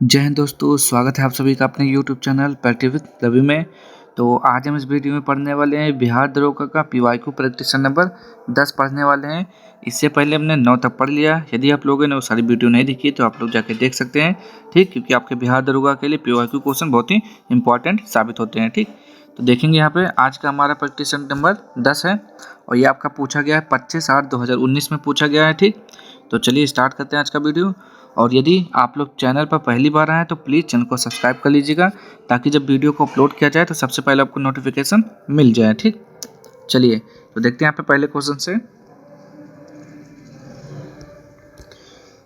जय हिंद दोस्तों, स्वागत है आप सभी का अपने YouTube channel practice with Ravi में। तो आज हम इस वीडियो में पढ़ने वाले हैं बिहार दरोगा का पीवाईक्यू प्रैक्टिशन नंबर 10 पढ़ने वाले हैं। इससे पहले हमने 9 तक पढ़ लिया। यदि आप लोगों ने वो सारी वीडियो नहीं देखी तो आप लोग जाके देख सकते हैं, ठीक, क्योंकि आपके बिहार दरोगा के लिए पीवाईक्यू क्वेश्चन बहुत ही इंपॉर्टेंट साबित होते हैं। ठीक, तो देखेंगे यहाँ पे आज का हमारा प्रैक्टिशन नंबर 10 है और ये आपका पूछा गया है 25/8/2019 में पूछा गया है। ठीक, तो चलिए स्टार्ट करते हैं आज का वीडियो। और यदि आप लोग चैनल पर पहली बार आए हैं तो प्लीज़ चैनल को सब्सक्राइब कर लीजिएगा, ताकि जब वीडियो को अपलोड किया जाए तो सबसे पहले आपको नोटिफिकेशन मिल जाए। ठीक, चलिए तो देखते हैं यहाँ पे पहले क्वेश्चन से।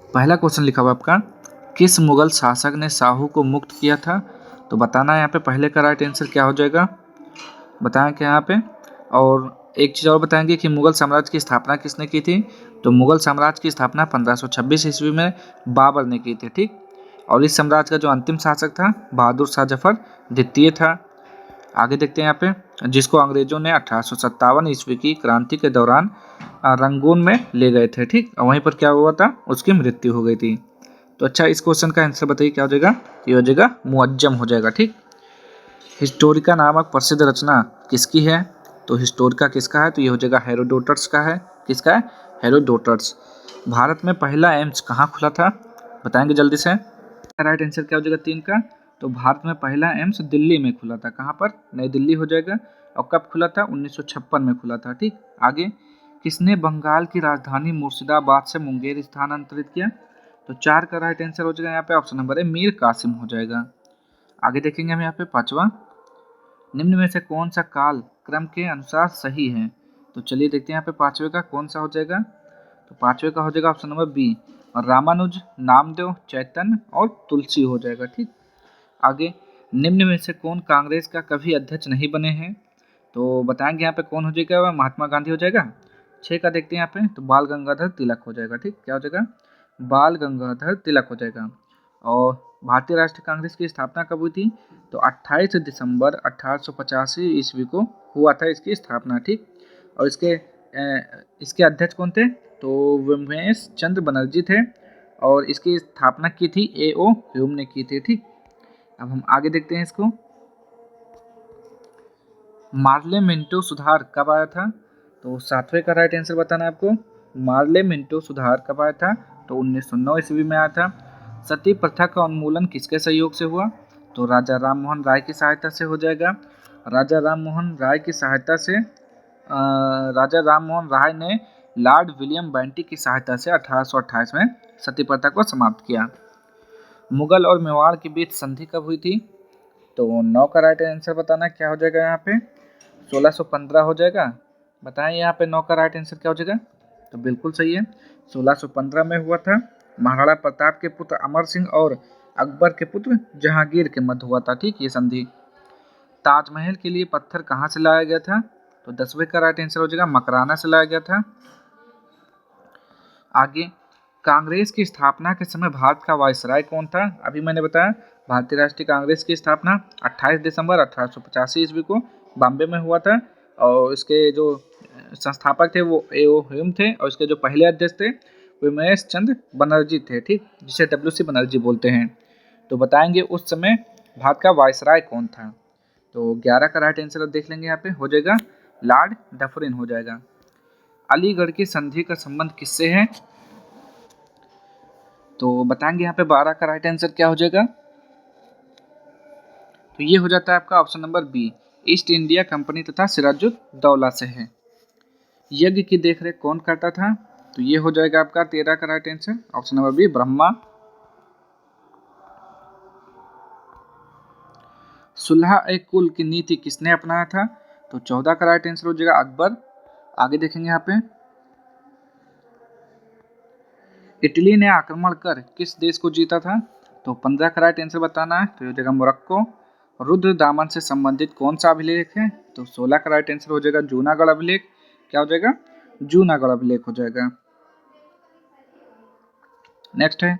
पहला क्वेश्चन लिखा हुआ आपका, किस मुगल शासक ने साहू को मुक्त किया था? तो बताना है यहाँ पे पहले का राइट आंसर क्या हो जाएगा, बताएं क्या यहाँ पे। और एक चीज़ और बताएंगे कि मुगल साम्राज्य की स्थापना किसने की थी? तो मुगल साम्राज्य की स्थापना 1526 ईस्वी में बाबर ने की थी। ठीक, और इस साम्राज्य का जो अंतिम शासक था बहादुर शाह जफर द्वितीय था। आगे देखते हैं यहाँ पे, जिसको अंग्रेजों ने 1857 ईस्वी की क्रांति के दौरान रंगून में ले गए थे। ठीक, और वहीं पर क्या हुआ था, उसकी मृत्यु हो गई थी। तो अच्छा, इस क्वेश्चन का आंसर बताइए क्या हो जाएगा। ये हो जाएगा मुअज्जम हो जाएगा। ठीक, हिस्टोरिका नामक प्रसिद्ध रचना किसकी है? तो हिस्टोरिका किसका है? तो ये हो जाएगा हेरोडोटस का है। किसका है? हेरोडोटस। भारत में पहला एम्स कहाँ खुला था? बताएंगे जल्दी से। राइट आंसर क्या हो जाएगा 3 का? तो भारत में पहला एम्स दिल्ली में खुला था। कहाँ पर? नई दिल्ली हो जाएगा। और कब खुला था? 1956 में खुला था। ठीक, आगे, किसने बंगाल की राजधानी मुर्शिदाबाद से मुंगेर स्थानांतरित किया? तो 4 का राइट आंसर हो जाएगा यहाँ पे ऑप्शन नंबर है मीर कासिम हो जाएगा। आगे देखेंगे हम यहाँ पे पांचवा, निम्न में से कौन सा काल क्रम के अनुसार सही है? तो चलिए देखते हैं यहाँ पे पांचवे का कौन सा हो जाएगा। तो पांचवे का हो जाएगा ऑप्शन नंबर बी, और रामानुज, नामदेव, चैतन्य और तुलसी हो जाएगा। ठीक, आगे, निम्न में से कौन कांग्रेस का कभी अध्यक्ष नहीं बने हैं? तो बताएंगे यहाँ पे कौन हो जाएगा, वह महात्मा गांधी हो जाएगा। 6 का देखते हैं यहाँ पे, तो बाल गंगाधर तिलक हो जाएगा। ठीक, क्या हो जाएगा? बाल गंगाधर तिलक हो जाएगा। और भारतीय राष्ट्रीय कांग्रेस की स्थापना कब हुई थी? तो 28 दिसंबर 1885 ईस्वी को हुआ था इसकी स्थापना। ठीक, और इसके अध्यक्ष कौन थे? तो उमेश चंद्र बनर्जी थे, और इसकी स्थापना की थी A.O. ह्यूम ने की थी। ठीक, अब हम आगे देखते हैं इसको। मार्ले मिंटो सुधार कब आया था? तो 7वें का राइट आंसर बताना है आपको। मार्ले मिंटो सुधार कब आया था? तो 1909 ईस्वी में आया था। सती प्रथा का उन्मूलन किसके सहयोग से हुआ? तो राजा राम मोहन राय की सहायता से हो जाएगा। राजा राम मोहन राय की सहायता से राजा राम मोहन राय ने लॉर्ड विलियम बेंटिक की सहायता से 1828 में सती प्रथा को समाप्त किया। मुगल और मेवाड़ के बीच संधि कब हुई थी? तो 9 का राइट आंसर बताना क्या हो जाएगा यहाँ पे। 1615 हो जाएगा। बताएं यहाँ पे 9 का राइट आंसर क्या हो जाएगा। तो बिल्कुल सही है, 1615 में हुआ था। महाराणा प्रताप के पुत्र अमर सिंह और अकबर के पुत्र जहांगीर के मध्य हुआ था। ठीक, ये संधि। ताजमहल के लिए पत्थर कहाँ से लाया गया था? तो 10वें का राइट आंसर हो जाएगा मकराना से लाया गया था। आगे, कांग्रेस की स्थापना के समय भारत का वायसराय कौन था? अभी मैंने बताया भारतीय राष्ट्रीय कांग्रेस की स्थापना 28 दिसंबर 1885 ईस्वी को बॉम्बे में हुआ था, और इसके जो संस्थापक थे वो A.O. ह्यूम थे, और इसके जो पहले अध्यक्ष थे उमेश चंद्र बनर्जी थे। ठीक, जिसे W.C. बनर्जी बोलते हैं। तो बताएंगे उस समय भारत का वायसराय कौन था? तो 11 का राइट आंसर देख लेंगे यहाँ पे, हो जाएगा लॉर्ड डफरिन हो जाएगा। अलीगढ़ की संधि का संबंध किससे है? तो बताएंगे यहाँ पे 12 का राइट आंसर क्या हो जाएगा। तो ये हो जाता है आपका option number B, East India Company तथा सिराजुद्दौला से है। यज्ञ की देखरेख कौन करता था? तो ये हो जाएगा आपका 13 का right answer option number B, Brahma. सुलह ए कुल की नीति किसने अपनाया था? तो 14 का राइट आंसर हो जाएगा अकबर। आगे देखेंगे यहाँ पे, इटली ने आक्रमण कर किस देश को जीता था? तो 15 का राइट आंसर बताना है, तो हो जाएगा मोरक्को। रुद्र दामन से संबंधित कौन सा अभिलेख है? तो 16 का राइट आंसर हो जाएगा जूनागढ़ अभिलेख। क्या हो जाएगा? जूनागढ़ अभिलेख हो जाएगा। नेक्स्ट है,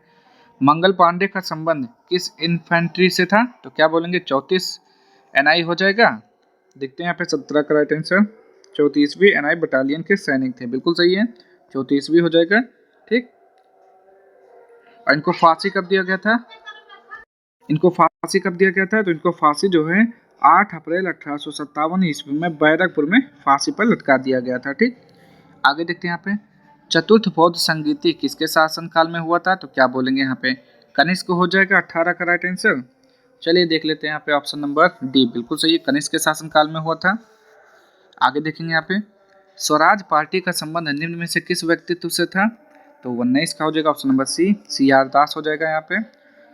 मंगल पांडे का संबंध किस इन्फेंट्री से था? तो क्या बोलेंगे? 34 NI हो जाएगा। देखते हैं यहाँ पे 17 का राइट आंसर, 34वीं NI बटालियन के सैनिक थे। बिल्कुल सही है, 34वीं हो जाएगा। ठीक, और इनको फांसी कब दिया गया था? इनको फांसी कब दिया गया था? तो इनको फांसी जो है 8 अप्रैल 1857 ईस्वी में बैरकपुर में फांसी पर लटका दिया गया था। ठीक, आगे देखते हैं यहाँ पे चतुर्थ बौद्ध संगीति किसके शासन काल में हुआ था? तो क्या बोलेंगे यहाँ पे? कनिष्क हो जाएगा 18 का राइट आंसर। चलिए देख लेते हैं यहाँ पे ऑप्शन नंबर डी बिल्कुल सही है, कनिष्क के शासन काल में हुआ था। आगे देखेंगे यहाँ पे स्वराज पार्टी का संबंध निम्न में से किस व्यक्तित्व से था? तो 19 का हो जाएगा ऑप्शन नंबर सी आर दास हो जाएगा यहाँ पे।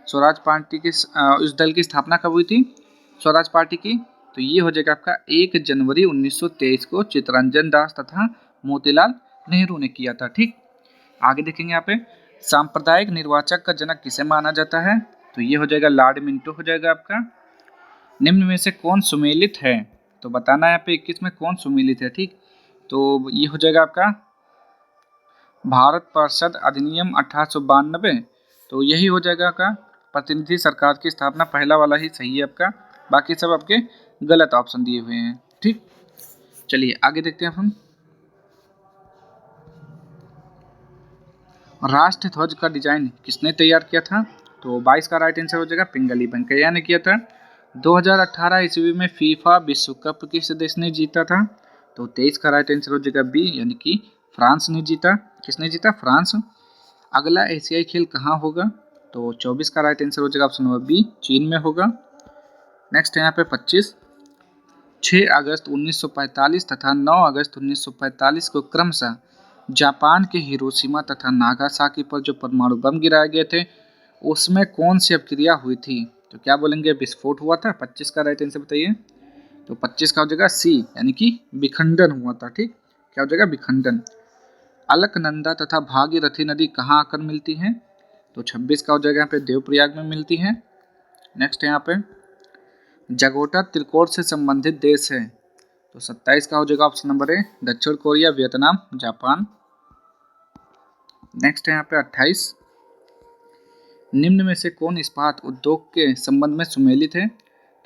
स्वराज पार्टी की इस दल की स्थापना कब हुई थी स्वराज पार्टी की? तो ये हो जाएगा आपका 1 जनवरी 1923 को चित्तरंजन दास तथा मोतीलाल नेहरू ने किया था। ठीक, आगे देखेंगे यहाँ पे सांप्रदायिक निर्वाचक का जनक किसे माना जाता है? तो ये हो जाएगा लॉर्ड मिंटो हो जाएगा आपका। निम्न में से कौन सुमेलित है? तो बताना है यहाँ पे 21 में कौन सुमेलित है। ठीक, तो ये हो जाएगा आपका भारत परिषद अधिनियम 1892। तो यही हो जाएगा आपका प्रतिनिधि सरकार की स्थापना, पहला वाला ही सही है आपका, बाकी सब आपके गलत ऑप्शन दिए हुए हैं। ठीक, चलिए आगे देखते हैं हम। राष्ट्र ध्वज का डिजाइन किसने तैयार किया था? तो 22 का राइट आंसर हो जाएगा पिंगली वेंकैया ने किया था। 2018 ईस्वी में फीफा विश्व कप किस देश ने जीता था? तो 23 का राइट आंसर हो जाएगा बी, यानी कि फ्रांस ने जीता। किसने जीता? फ्रांस। अगला एशियाई खेल कहाँ होगा? तो 24 का राइट आंसर हो जाएगा ऑप्शन नंबर बी, चीन में होगा। नेक्स्ट है यहाँ पे 25 6 अगस्त 1945 तथा 9 अगस्त 1945 को क्रमशः जापान के हिरोशिमा तथा नागासाकी पर जो परमाणु बम गिराए गए थे उसमें कौन सी अपक्रिया हुई थी? तो क्या बोलेंगे? विस्फोट हुआ था। 25 का राइट आंसर बताइए। तो 25 का हो जाएगा सी, यानी कि विखंडन हुआ था। ठीक, क्या हो जाएगा? विखंडन। अलकनंदा तथा भागीरथी नदी कहाँ आकर मिलती हैं? तो 26 का हो जाएगा यहाँ पे देवप्रयाग में मिलती है। नेक्स्ट है यहाँ पे जगोटा त्रिकोण से संबंधित देश है। तो 27 का हो जाएगा ऑप्शन नंबर ए, दक्षिण कोरिया, वियतनाम, जापान। नेक्स्ट है यहाँ पे 28 निम्न में से कौन इस्पात उद्योग के संबंध में सुमेलित है?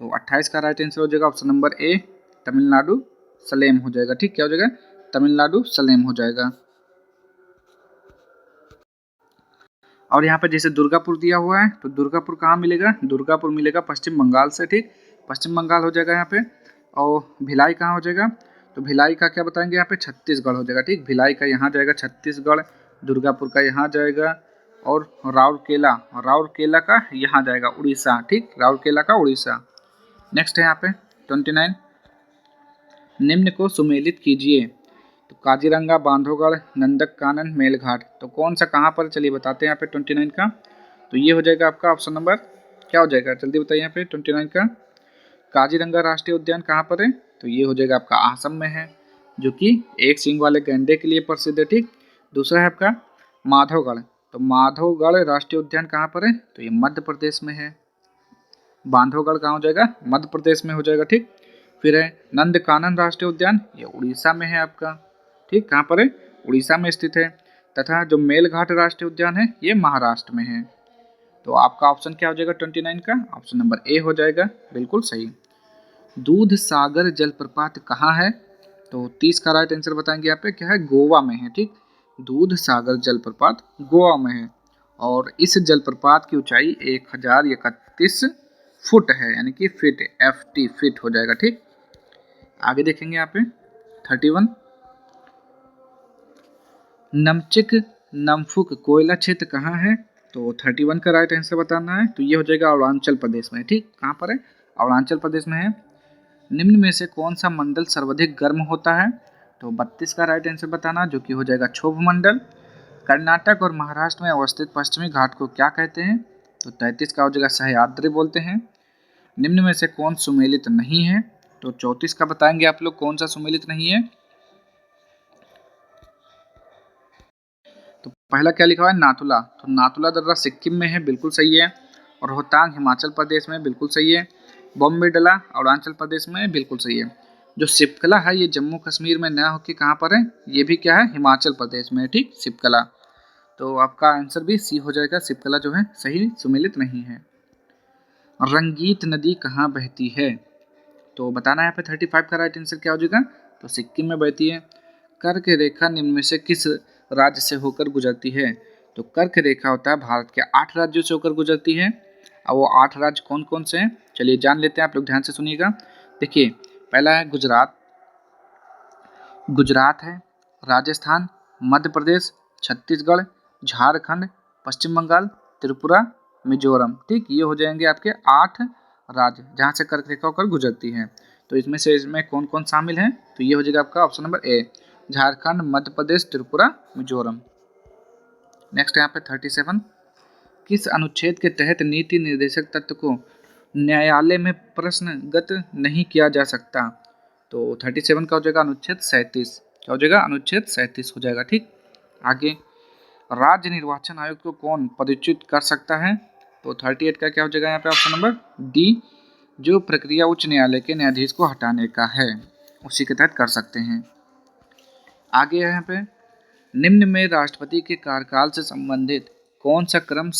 तो 28 का राइट आंसर हो जाएगा option number A, Tamil Nadu Salem हो जाएगा। ठीक, क्या हो जाएगा? तमिलनाडु सलेम हो जाएगा। और यहाँ पे जैसे दुर्गापुर दिया हुआ है, तो दुर्गापुर कहाँ मिलेगा? दुर्गापुर मिलेगा पश्चिम बंगाल से। ठीक, पश्चिम बंगाल हो जाएगा यहाँ पे। और भिलाई कहाँ हो जाएगा? तो भिलाई का क्या बताएंगे यहाँ पे? छत्तीसगढ़ हो जाएगा। ठीक, भिलाई का यहाँ जाएगा छत्तीसगढ़, दुर्गापुर का यहाँ जाएगा, और राउरकेला का यहाँ जाएगा उड़ीसा। ठीक, राउरकेला का उड़ीसा। नेक्स्ट है यहाँ पे 29 निम्न को सुमेलित कीजिए। तो काजीरंगा, बांधवगढ़, नंदनकानन, मेलघाट, तो कौन सा कहाँ पर? चलिए बताते हैं यहाँ पे 29 का। तो ये हो जाएगा आपका ऑप्शन नंबर क्या हो जाएगा? जल्दी बताइए यहाँ पे 29 का। काजीरंगा राष्ट्रीय उद्यान कहाँ पर है? तो ये हो जाएगा आपका असम में है, जो कि एक सींग वाले गैंडे के लिए प्रसिद्ध है। ठीक, दूसरा है आपका माधवगढ़। तो माधवगढ़ राष्ट्रीय उद्यान कहाँ पर है? तो ये मध्य प्रदेश में है। बांधवगढ़ कहाँ हो जाएगा? मध्य प्रदेश में हो जाएगा। ठीक, फिर है नंदकानन राष्ट्रीय उद्यान, ये उड़ीसा में है आपका। ठीक, कहाँ पर है? उड़ीसा में स्थित है। तथा जो मेलघाट राष्ट्रीय उद्यान है ये महाराष्ट्र में है। तो आपका ऑप्शन क्या हो जाएगा 29 का? ऑप्शन नंबर ए हो जाएगा, बिल्कुल सही। दूध सागर जलप्रपात कहाँ है? तो 30 का राइट आंसर बताएंगे यहाँ पे, क्या है? गोवा में है। ठीक, दूध सागर जलप्रपात गोवा में है, और इस जलप्रपात की ऊंचाई 1031 फुट है, यानी कि फीट, FT फीट हो जाएगा। ठीक, आगे देखेंगे यहाँ पे 31 नमचिक नमफुक कोयला क्षेत्र कहाँ है? तो 31 का राइट आंसर बताना है। तो ये हो जाएगा अरुणाचल प्रदेश में। ठीक, कहाँ पर है? अरुणाचल प्रदेश में है। निम्न में से कौन सा मंडल सर्वाधिक गर्म होता है? तो 32 का राइट आंसर बताना, जो कि हो जाएगा क्षोभ मंडल। कर्नाटक और महाराष्ट्र में अवस्थित पश्चिमी घाट को क्या कहते हैं? तो 33 का हो जाएगा सह्याद्री बोलते हैं। निम्न में से कौन सुमेलित नहीं है? तो 34 का बताएंगे आप लोग कौन सा सुमेलित नहीं है। तो पहला क्या लिखा हुआ है? नाथुला। तो नाथुला दर्रा सिक्किम में है, बिल्कुल सही है। और रोहतांग हिमाचल प्रदेश में, बिल्कुल सही है। बॉम्बे डला अरुणाचल प्रदेश में, बिल्कुल सही है। जो सिपकला है ये जम्मू कश्मीर में न होकर कहाँ पर है? ये भी क्या है? हिमाचल प्रदेश में। ठीक, सिपकला। तो आपका आंसर भी सी हो जाएगा, सिपकला जो है सही सुमेलित नहीं है। रंगीत नदी कहाँ बहती है? तो बताना है यहाँ पे 35 का राइट आंसर क्या हो जाएगा? तो सिक्किम में बहती है। कर्क रेखा निम्न में से किस राज्य से होकर गुजरती है? तो कर्क रेखा होता है भारत के 8 राज्यों से होकर गुजरती है। और वो 8 राज्य कौन कौन से हैं, चलिए जान लेते हैं, आप लोग ध्यान से सुनिएगा। देखिए पहला है गुजरात, गुजरात है, राजस्थान, मध्य प्रदेश, छत्तीसगढ़, झारखंड, पश्चिम बंगाल, त्रिपुरा, मिजोरम। ठीक, ये हो जाएंगे आपके 8 राज्य जहाँ से कर्क रेखा होकर गुजरती है। तो इसमें कौन कौन शामिल हैं, तो ये हो जाएगा आपका option number A, Jharkhand, Madhya Pradesh, Tripura, Mizoram. Next यहाँ पे 37, किस अनुच्छेद के तहत नीति निर्देशक तत्व को न्यायालय में प्रश्नगत नहीं किया जा सकता, तो 37 का हो जाएगा अनुच्छेद 37, क्या हो जाएगा, अनुच्छेद 37 हो जाएगा। ठीक, आगे राज्य निर्वाचन आयोग को कौन पदच्युत कर सकता है, तो 38 का क्या हो जाएगा यहाँ पे ऑप्शन नंबर डी, जो प्रक्रिया उच्च न्यायालय के न्यायाधीश को हटाने का है उसी के तहत कर सकते हैं। आगे यहाँ पे निम्न में राष्ट्रपति के कार्यकाल से संबंधित कौन सा क्रम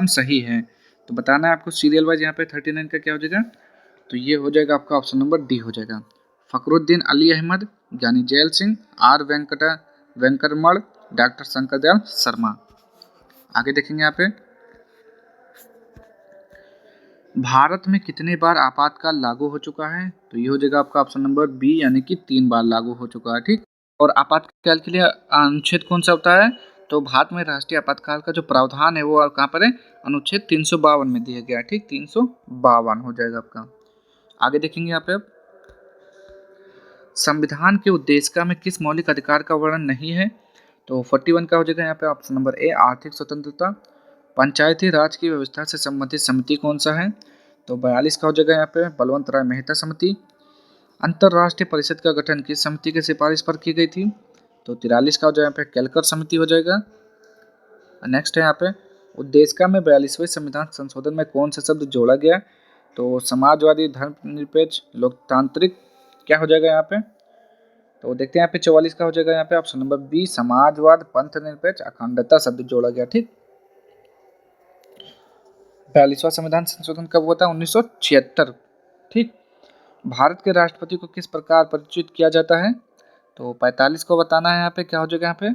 सही है, तो बताना है आपको सीरियल वाइज। यहाँ पे 39 का क्या हो जाएगा, तो ये हो जाएगा आपका ऑप्शन नंबर डी हो जाएगा, फखरुद्दीन अली अहमद, ज्ञानी जैल सिंह, आर वेंकटरमण, डॉक्टर शंकरदयाल शर्मा। आगे देखेंगे यहाँ पे भारत में कितने बार आपातकाल लागू हो चुका है, तो ये हो जाएगा आपका ऑप्शन नंबर बी, यानी कि 3 बार लागू हो चुका है। ठीक, और आपातकाल के लिए अनुच्छेद कौन सा होता है, तो भारत में राष्ट्रीय आपातकाल का जो प्रावधान है वो कहाँ पर है, अनुच्छेद 352 में दिया गया है। ठीक, 352 हो जाएगा आपका। आगे देखेंगे यहाँ पे संविधान के उद्देशिका में किस मौलिक अधिकार का वर्णन नहीं है, तो 41 का हो जाएगा यहाँ पे ऑप्शन नंबर ए, आर्थिक स्वतंत्रता। पंचायती राज की व्यवस्था से संबंधित समिति कौन सा है, तो 42 का हो जाएगा यहाँ पे बलवंत राय मेहता समिति। अंतर्राष्ट्रीय परिषद का गठन किस समिति की सिफारिश पर की गई थी, तो 43 का हो जाएगा यहाँ पे केलकर समिति हो जाएगा। नेक्स्ट है यहाँ पे उद्देशिका में 42वें संविधान संशोधन में कौन सा शब्द जोड़ा गया, तो समाजवादी, धर्मनिरपेक्ष, लोकतांत्रिक, क्या हो जाएगा यहाँ पे, तो देखते हैं यहाँ पे 44 का हो जाएगा यहाँ पे ऑप्शन नंबर बी, समाजवाद, पंथ निरपेक्ष, अखंडता शब्द जोड़ा गया। ठीक, 42वां संविधान संशोधन कब हुआ था, 1976। ठीक, भारत के राष्ट्रपति को किस प्रकार परिचित किया जाता है, तो 45 को बताना है यहाँ पे, क्या हो जाएगा यहाँ पे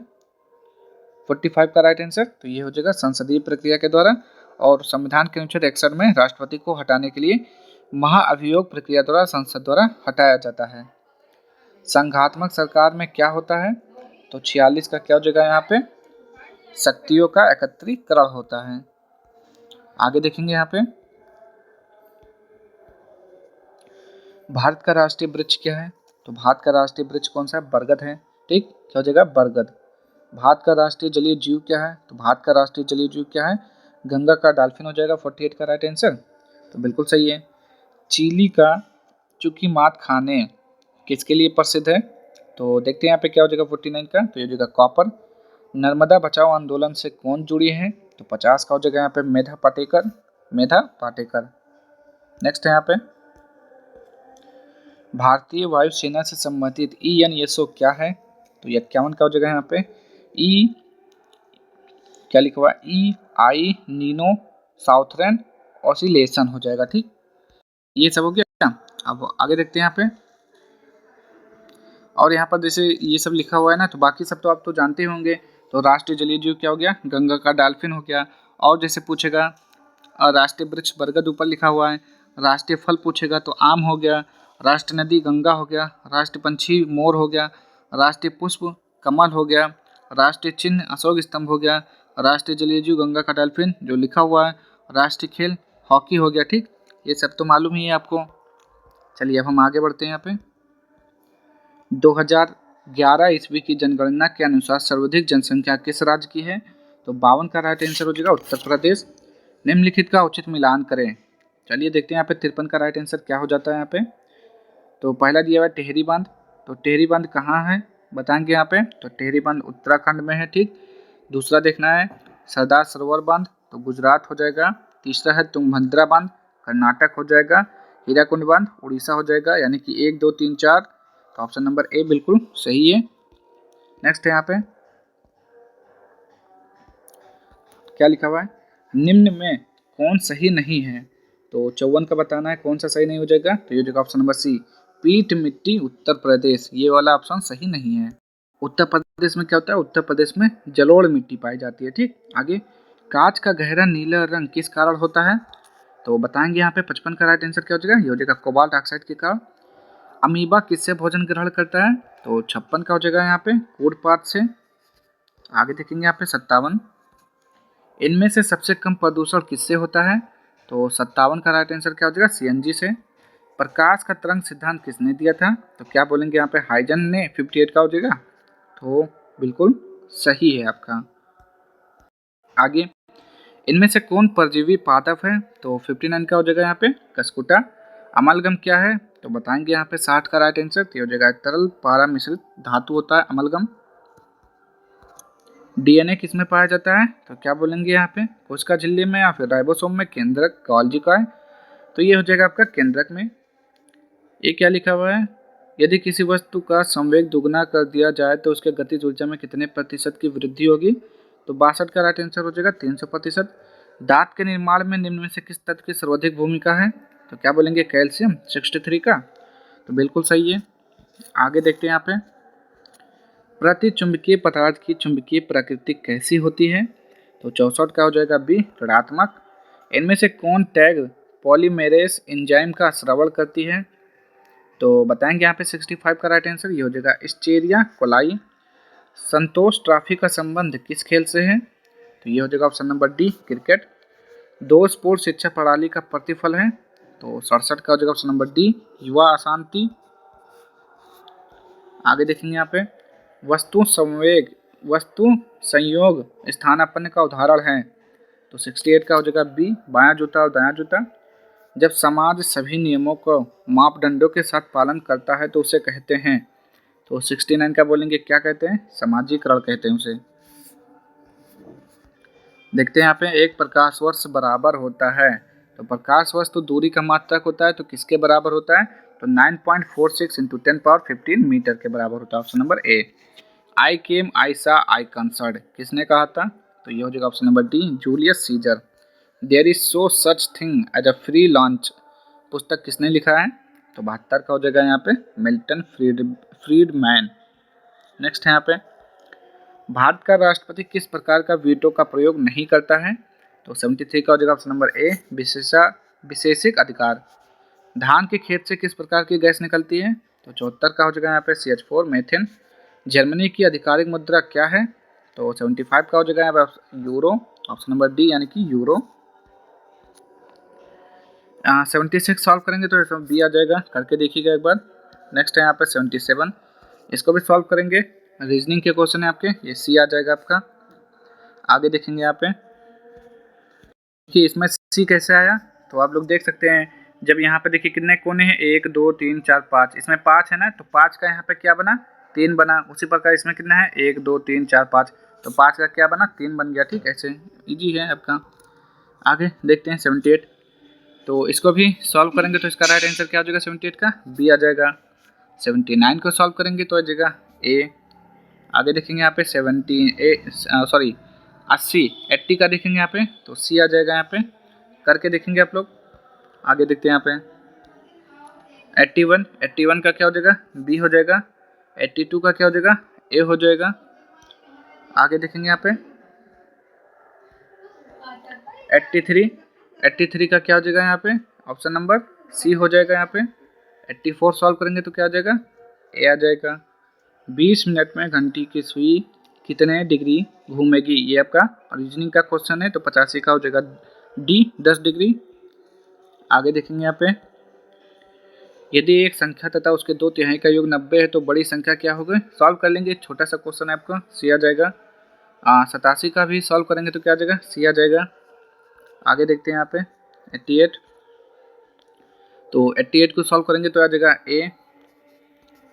45 का राइट आंसर, तो ये हो जाएगा संसदीय प्रक्रिया के द्वारा। और संविधान के अनुच्छेद 61 में राष्ट्रपति को हटाने के लिए महाअभियोग प्रक्रिया द्वारा संसद द्वारा हटाया जाता है। संघात्मक सरकार में क्या होता है, तो 46 का क्या हो जाएगा यहाँ पे शक्तियों का एकत्रीकरण होता है। आगे देखेंगे यहाँ पे भारत का राष्ट्रीय वृक्ष क्या है, तो भारत का राष्ट्रीय वृक्ष कौन सा है, बरगद है। ठीक, क्या हो जाएगा बरगद। भारत का राष्ट्रीय जलीय जीव क्या है, तो भारत का राष्ट्रीय जलीय जीव क्या है, गंगा का डॉल्फिन हो जाएगा 48 का राइट आंसर, तो बिल्कुल सही है। चिली का चुकी मात खाने किसके लिए प्रसिद्ध है, तो देखते हैं यहाँ पे क्या हो जाएगा 49 का, तो ये हो जाएगा कॉपर। नर्मदा बचाओ आंदोलन से कौन जुड़ी है, तो 50 का हो जाएगा यहाँ पे मेधा पाटेकर। नेक्स्ट है यहाँ पे भारतीय वायुसेना से संबंधित ENSO क्या है, तो 51 का हो जाएगा यहाँ पे क्या लिखा हुआ EI नीनो साउथर्न ऑसिलेशन हो जाएगा। ठीक, ये सब हो गया। अब आगे देखते हैं यहाँ पे, और यहाँ पर जैसे ये सब लिखा हुआ है ना, तो बाकी सब तो आप तो जानते होंगे। तो राष्ट्रीय जलीय जीव क्या हो गया, गंगा का डॉल्फिन हो गया। और जैसे पूछेगा राष्ट्रीय वृक्ष बरगद ऊपर लिखा हुआ है, राष्ट्रीय फल पूछेगा तो आम हो गया, राष्ट्रीय नदी गंगा हो गया, राष्ट्रीय पंछी मोर हो गया, राष्ट्रीय पुष्प कमल हो गया, राष्ट्रीय चिन्ह अशोक स्तंभ हो गया, राष्ट्रीय जलीय जीव गंगा का डॉल्फिन जो लिखा हुआ है, राष्ट्रीय खेल हॉकी हो गया। ठीक, ये सब तो मालूम ही है आपको। चलिए अब हम आगे बढ़ते हैं। यहाँ पे 2011 ईस्वी की जनगणना के अनुसार सर्वाधिक जनसंख्या किस राज्य की है, तो 52 का राइट आंसर हो जाएगा उत्तर प्रदेश। निम्नलिखित का उचित मिलान करें, चलिए देखते हैं यहाँ पे 53 का राइट आंसर क्या हो जाता है। यहाँ पे तो पहला दिया हुआ है टिहरी बांध, तो टिहरी बांध कहाँ है बताएंगे यहाँ पे, तो टिहरी बांध उत्तराखंड में है। ठीक, दूसरा देखना है सरदार सरोवर बांध, तो गुजरात हो जाएगा। तीसरा है तुंगभद्रा बांध, कर्नाटक हो जाएगा। हीराकुंड बांध उड़ीसा हो जाएगा, यानी कि 1 2 3 4, तो ऑप्शन नंबर ए बिल्कुल सही है। नेक्स्ट है यहाँ पे क्या लिखा हुआ है, निम्न में कौन सही नहीं है, तो 54 का बताना है कौन सा सही नहीं हो जाएगा, तो ये जाएगा ऑप्शन नंबर सी, पीट मिट्टी उत्तर प्रदेश, ये वाला ऑप्शन सही नहीं है। उत्तर प्रदेश में क्या होता है, उत्तर प्रदेश में जलोढ़ मिट्टी पाई जाती है। ठीक, आगे कांच का गहरा नीला रंग किस कारण होता है? तो बताएंगे यहाँ पे 55 का राइट आंसर क्या हो जाएगा, ये हो जाएगा कोबाल्ट ऑक्साइड के कारण। अमीबा किससे भोजन ग्रहण करता है? तो 56 का हो जाएगा यहाँ पे फूड पाथ से। आगे देखेंगे यहाँ पे 57, इनमें से सबसे कम प्रदूषण किससे होता है? तो 57 का राइट आंसर क्या हो जाएगा, सीएनजी से। प्रकाश का तरंग सिद्धांत किसने दिया था? तो क्या बोलेंगे यहाँ पे, हाइजन ने। 58 का हो जाएगा, तो बिल्कुल सही है आपका। आगे, इनमें से कौन परजीवी पादप है? तो 59 का हो जाएगा यहाँ पे कस्कुटा। अमलगम क्या है? तो बताएंगे यहाँ पे 60 का राइट आंसर, तो हो जाएगा तरल पारा मिश्रित धातु होता है अमलगम। डीएनए किसमें पाया जाता है? तो क्या बोलेंगे यहाँ पे, कोशिका झिल्ली में या फिर राइबोसोम में, केंद्रक, गोल्गी का है, तो ये हो जाएगा आपका केंद्रक में। ये क्या लिखा हुआ है, यदि किसी वस्तु का संवेग दुगना कर दिया जाए तो उसके गतिज ऊर्जा में कितने प्रतिशत की वृद्धि होगी? तो 62 का राइट आंसर हो जाएगा 300%। दांत के निर्माण में निम्न में से किस तत्व की सर्वाधिक भूमिका है? तो क्या बोलेंगे, कैल्शियम। 63 का, तो बिल्कुल सही है। आगे देखते हैं यहाँ पे, प्रति चुंबकीय पदार्थ की चुंबकीय प्रकृति कैसी होती है? तो 64 का हो जाएगा बी, ऋणात्मक। इनमें से कौन टैग पॉलीमेरेस एंजाइम का श्रवण करती है? तो बताएंगे यहाँ पे 65 का राइट आंसर, ये हो जाएगा एस्चेरिया कोलाई। संतोष ट्रॉफी का संबंध किस खेल से है? तो ये हो जाएगा ऑप्शन नंबर डी, क्रिकेट। दो स्पोर्ट्स शिक्षा प्रणाली का प्रतिफल है? तो 67 का हो जाएगा ऑप्शन नंबर डी, युवा अशांति। आगे देखेंगे यहाँ पे, वस्तु संयोग स्थानापन्न का उदाहरण है? तो 68 का हो जाएगा बी, बायां जूता और दायां जूता। जब समाज सभी नियमों को मापदंडों के साथ पालन करता है तो उसे कहते हैं? तो 69 का बोलेंगे क्या कहते हैं, सामाजिकरण कहते हैं उसे। देखते हैं यहाँ पे, एक प्रकाश वर्ष बराबर होता है? तो प्रकाश वर्ष तो दूरी का मात्रक होता है, तो किसके बराबर होता है? तो 9.46 इंटू 10⁻15 मीटर के बराबर होता है, ऑप्शन नंबर ए। आई केम, आई सा, आई कंसर्ड किसने कहा था? तो ये हो जाएगा option number D, Julius Caesar. There is so such thing as a free lunch पुस्तक किसने लिखा है? तो 72 का हो जाएगा यहाँ पे मिल्टन फ्रीडमैन। नेक्स्ट है यहाँ पे, भारत का राष्ट्रपति किस प्रकार का वीटो का प्रयोग नहीं करता है? तो 73 का हो जाएगा ऑप्शन नंबर ए, विशेषिक अधिकार। धान के खेत से किस प्रकार की गैस निकलती है? तो 74 का हो जाएगा यहाँ पे CH4 मेथेन। जर्मनी की आधिकारिक मुद्रा क्या है? तो 75 का हो जाएगा यहाँ पे यूरो, ऑप्शन नंबर डी यानी कि यूरो। 76 सॉल्व करेंगे तो इसमें बी आ जाएगा, करके देखिएगा एक बार। नेक्स्ट है यहाँ पे 77, इसको भी सॉल्व करेंगे, रीजनिंग के क्वेश्चन है आपके, ये सी आ जाएगा आपका। आगे देखेंगे यहाँ पे कि इसमें सी कैसे आया, तो आप लोग देख सकते हैं, जब यहाँ पे देखिए कितने कोने हैं, 1 2 3 4 5, इसमें 5 है ना, तो 5 का यहाँ पे क्या बना, 3 बना। उसी प्रकार इसमें कितना है, 1 2 3 4 5, तो 5 का क्या बना, 3 बन गया। ठीक, ऐसे इजी है आपका। आगे देखते हैं 78, तो इसको भी सॉल्व करेंगे तो इसका राइट आंसर क्या हो जाएगा, 78 का बी आ जाएगा। 79 को सॉल्व करेंगे तो आ जाएगा ए। आगे देखेंगे यहाँ पे 80 का देखेंगे यहाँ पे, तो सी आ जाएगा यहाँ पे, करके देखेंगे आप लोग। आगे देखते हैं यहाँ पे 81 का क्या हो जाएगा, बी हो जाएगा। 82 का क्या हो जाएगा, ए हो जाएगा। आगे देखेंगे यहाँ पे 83 का क्या हो जाएगा यहाँ पे, ऑप्शन नंबर सी हो जाएगा यहाँ पे। 84 सॉल्व करेंगे तो क्या आ जाएगा, ए आ जाएगा। 20 मिनट में घंटी की सुई कितने डिग्री घूमेगी, ये आपका रीजनिंग का क्वेश्चन है, तो 85 का हो जाएगा डी, 10 डिग्री। आगे देखेंगे यहाँ पे, यदि एक संख्या तथा उसके 2/3 का योग 90 है तो बड़ी संख्या क्या होगी, सॉल्व कर लेंगे, छोटा सा क्वेश्चन है आपका, सी आ जाएगा। 87 का भी सॉल्व करेंगे तो क्या आ जाएगा, सी आ जाएगा। आगे देखते हैं यहाँ पे 88, तो 88 को सॉल्व करेंगे तो आ जाएगा ए।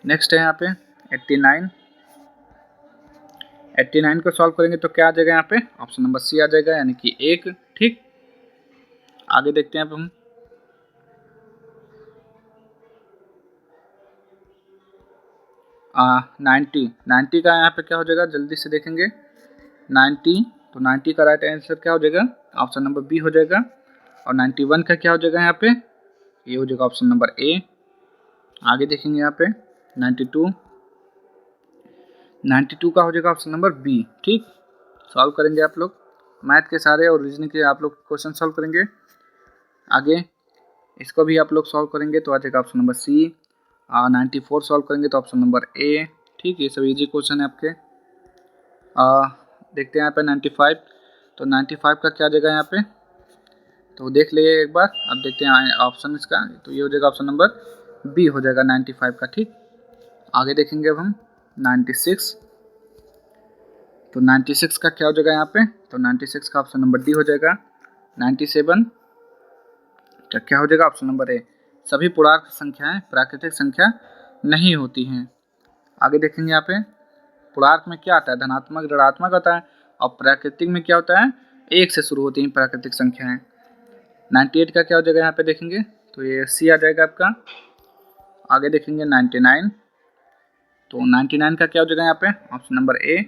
नेक्स्ट है यहाँ पे 89 को सॉल्व करेंगे तो क्या आ जाएगा यहाँ पे, ऑप्शन नंबर सी आ जाएगा, यानी कि 1। ठीक, आगे देखते हैं अब हम 90 का यहाँ पे क्या हो जाएगा, जल्दी से देखेंगे 90, तो 90 का राइट आंसर क्या हो जाएगा, ऑप्शन नंबर बी हो जाएगा। और 91 का क्या हो जाएगा यहाँ पे, ये हो जाएगा ऑप्शन नंबर ए। आगे देखेंगे यहाँ पे 92 का हो जाएगा ऑप्शन नंबर बी। ठीक, सॉल्व करेंगे आप लोग। मैथ के सारे और रीजनिंग के आप लोग क्वेश्चन सॉल्व करेंगे। आगे इसको भी आप लोग सॉल्व करेंगे तो आ जाएगा ऑप्शन नंबर सी। 94 सॉल्व करेंगे तो ऑप्शन नंबर ए। ठीक, ये सब इजी क्वेश्चन है आपके। देखते हैं यहाँ पे 95, तो 95 का क्या जगह है यहाँ पे, तो देख लिए एक बार। अब देखते हैं ऑप्शन इसका, तो ये हो जाएगा ऑप्शन नंबर बी हो जाएगा 95 का। ठीक, आगे देखेंगे अब हम 96, तो 96 का क्या हो जाएगा यहाँ पे, तो 96 का ऑप्शन नंबर डी हो जाएगा। 97 का क्या हो जाएगा, ऑप्शन नंबर ए। सभी पूर्णांक संख्याएं प्राकृतिक संख्या नहीं होती हैं। आगे देखेंगे यहाँ पे पूर्णांक में क्या आता है, धनात्मक ऋणात्मक आता है, और प्राकृतिक में क्या होता है, एक से शुरू होती हैं प्राकृतिक संख्याएं। 98 का क्या हो जाएगा यहाँ पे देखेंगे, तो ये सी आ जाएगा आपका। आगे देखेंगे 99, तो 99 का क्या हो जाएगा यहाँ पे, ऑप्शन नंबर ए।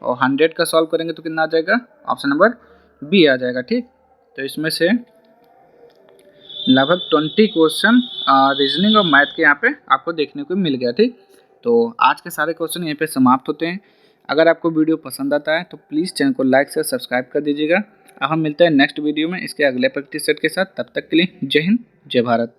और 100 का सॉल्व करेंगे तो कितना आ जाएगा, ऑप्शन नंबर बी आ जाएगा। ठीक, तो इसमें से लगभग 20 क्वेश्चन रीजनिंग और मैथ के यहाँ पे आपको देखने को मिल गया। ठीक, तो आज के सारे क्वेश्चन यहीं पे समाप्त होते हैं। अगर आपको वीडियो पसंद आता है तो प्लीज़ चैनल को लाइक से सब्सक्राइब कर दीजिएगा। अब हम मिलते हैं नेक्स्ट वीडियो में इसके अगले प्रैक्टिस सेट के साथ। तब तक के लिए जय हिंद, जय भारत।